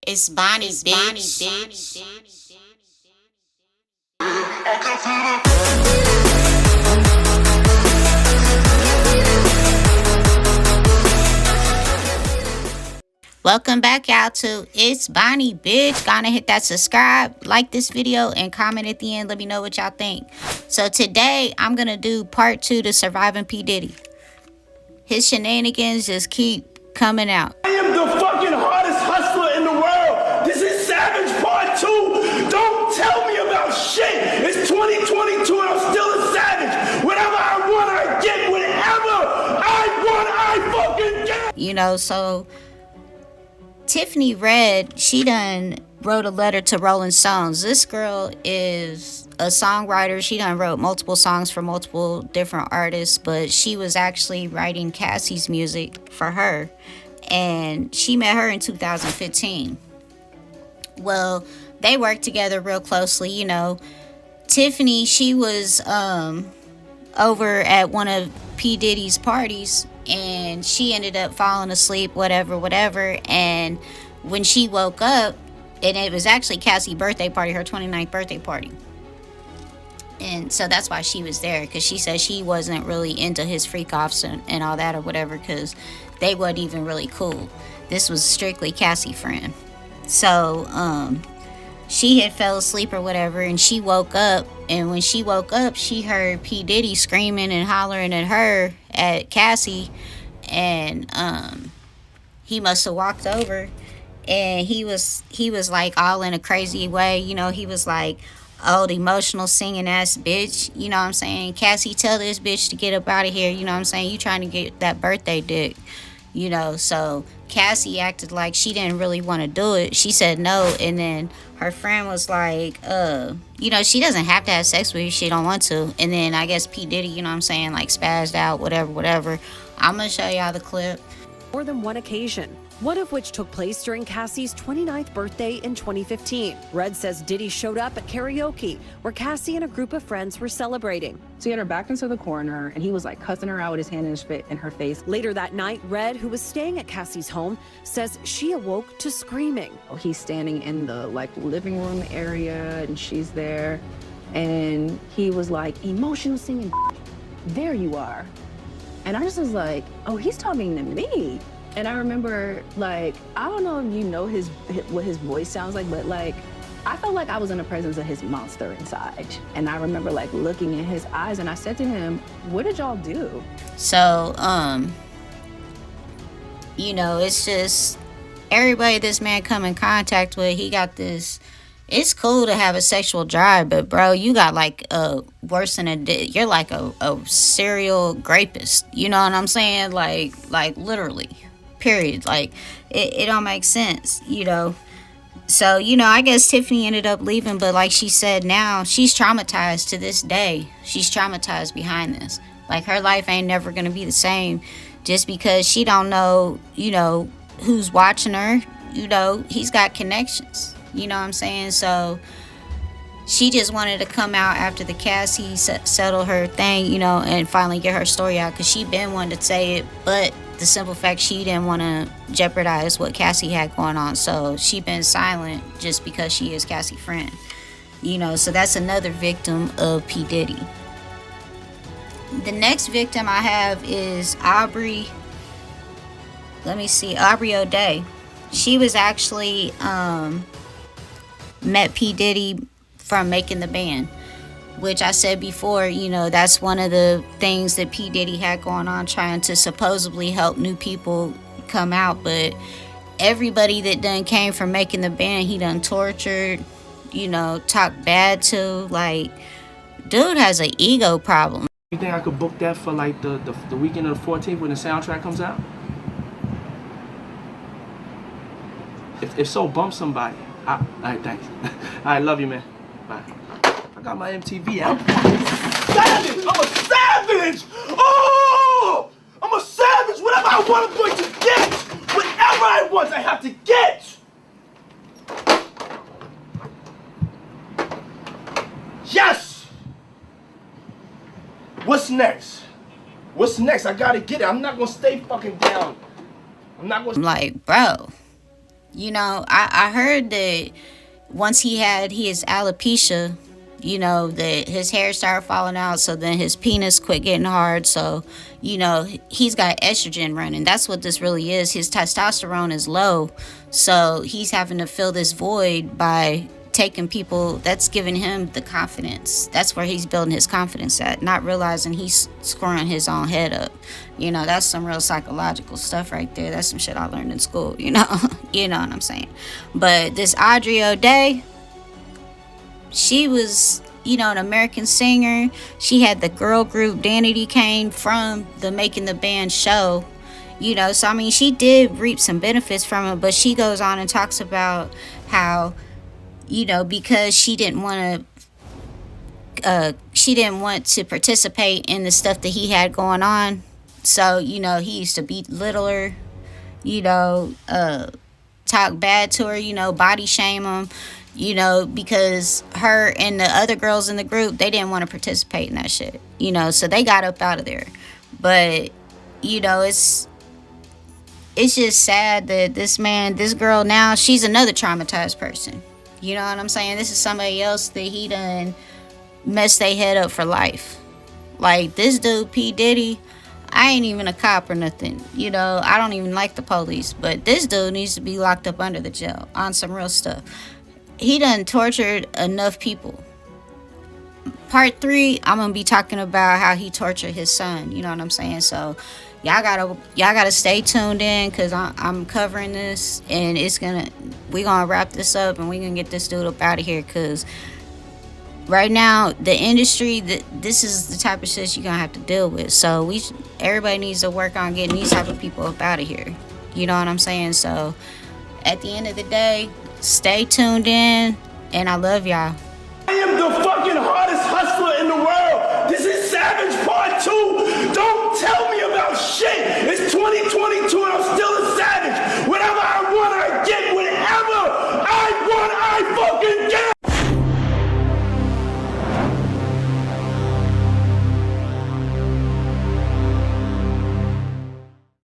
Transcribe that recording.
It's Bonnie, bitch. Welcome back, y'all, to It's Bonnie, bitch. Gonna hit that subscribe, like this video, and comment at the end. Let me know what y'all think. So today, I'm gonna do part 2 to Surviving P Diddy. His shenanigans just keep coming out. I am the fucking hardest hustler in the world. This is Savage Part 2. Don't tell me about shit. It's 2022 and I'm still a savage. Whatever I want, I get. Whatever I want, I fucking get. You know, so Tiffany Red, she done wrote a letter to Rolling Stones. This girl is a songwriter. She done wrote multiple songs for multiple different artists, but she was actually writing Cassie's music for her. And she met her in 2015. Well, they worked together real closely, you know. Tiffany, she was over at one of P Diddy's parties, and she ended up falling asleep, whatever. And when she woke up, and it was actually Cassie's birthday party, her 29th birthday party. And so that's why she was there, because she said she wasn't really into his freak offs and all that or whatever, because they wasn't even really cool. This was strictly Cassie's friend. So she had fell asleep or whatever, and she woke up, and when she woke up, she heard P Diddy screaming and hollering at her, at Cassie, and he must have walked over, and he was like all in a crazy way, you know. He was like, old emotional singing ass bitch, you know what I'm saying? Cassie, tell this bitch to get up out of here, you know what I'm saying? You trying to get that birthday dick, you know. So Cassie acted like she didn't really want to do it. She said no, and then her friend was like, you know, she doesn't have to have sex with you, she don't want to. And then I guess P Diddy, you know what I'm saying, like spazzed out, whatever. I'm gonna show y'all the clip. More than one occasion, one of which took place during Cassie's 29th birthday in 2015. Red says Diddy showed up at karaoke, where Cassie and a group of friends were celebrating. So he had her backed into the corner, and he was like cussing her out with his hand in her face. Later that night, Red, who was staying at Cassie's home, says she awoke to screaming. He's standing in the living room area, and she's there, and he was like, emotional singing, there you are. And I just was like, oh, he's talking to me. And I remember, like, I don't know if you know what his voice sounds like, but like, I felt like I was in the presence of his monster inside. And I remember like looking in his eyes, and I said to him, what did y'all do? So, you know, it's just everybody this man come in contact with, he got this. It's cool to have a sexual drive, but bro, you got like worse than you're like a serial rapist. You know what I'm saying? Like literally. Period. Like it don't make sense, you know. So, you know, I guess Tiffany ended up leaving, but like she said, now she's traumatized to this day. She's traumatized behind this. Like her life ain't never gonna be the same, just because she don't know, you know, who's watching her. You know, he's got connections, you know what I'm saying? So she just wanted to come out after the Cassie settle her thing, you know, and finally get her story out, because she been wanting to say it, but the simple fact she didn't want to jeopardize what Cassie had going on, so she been silent just because she is Cassie's friend, you know. So that's another victim of P Diddy. The next victim I have is Aubrey. Let me see, Aubrey O'Day. She was actually met P Diddy from making the band, which I said before, you know, that's one of the things that P Diddy had going on, trying to supposedly help new people come out. But everybody that done came from making the band, he done tortured, you know, talked bad to. Like, dude has an ego problem. You think I could book that for like the weekend of the 14th when the soundtrack comes out? If so, bump somebody. All right, thanks. All right, love you, man. Bye. I got my MTV out. Savage! I'm a savage! Oh! I'm a savage! Whatever I want, I'm going to get! Whatever I want, I have to get! Yes! What's next? What's next? I gotta get it. I'm not gonna stay fucking down. I'm not gonna. I'm like, bro, You know, I heard that once he had his alopecia, you know, that his hair started falling out, so then his penis quit getting hard. So, you know, he's got estrogen running. That's what this really is. His testosterone is low, so he's having to fill this void by taking people. That's giving him the confidence. That's where he's building his confidence at, not realizing he's screwing his own head up. You know, that's some real psychological stuff right there. That's some shit I learned in school, you know. You know what I'm saying. But this Aubrey O'Day, she was, you know, an American singer. She had the girl group Danity Kane from the Making the Band show. You know, so I mean, she did reap some benefits from it, but she goes on and talks about how, you know, because she didn't want to participate in the stuff that he had going on. So, you know, he used to belittle her, you know, talk bad to her, you know, body shame him, you know, because her and the other girls in the group, they didn't want to participate in that shit, you know, so they got up out of there. But, you know, it's just sad that this girl now, she's another traumatized person. You know what I'm saying? This is somebody else that he done messed their head up for life. Like this dude, P Diddy, I ain't even a cop or nothing. You know, I don't even like the police. But this dude needs to be locked up under the jail on some real stuff. He done tortured enough people. Part 3, I'm gonna be talking about how he tortured his son. You know what I'm saying? So y'all gotta stay tuned in, because I'm covering this, and we gonna wrap this up, and we gonna get this dude up out of here, because right now the industry, this is the type of shit you're gonna have to deal with. So everybody needs to work on getting these type of people up out of here. You know what I'm saying? So at the end of the day, stay tuned in, and I love y'all. I am the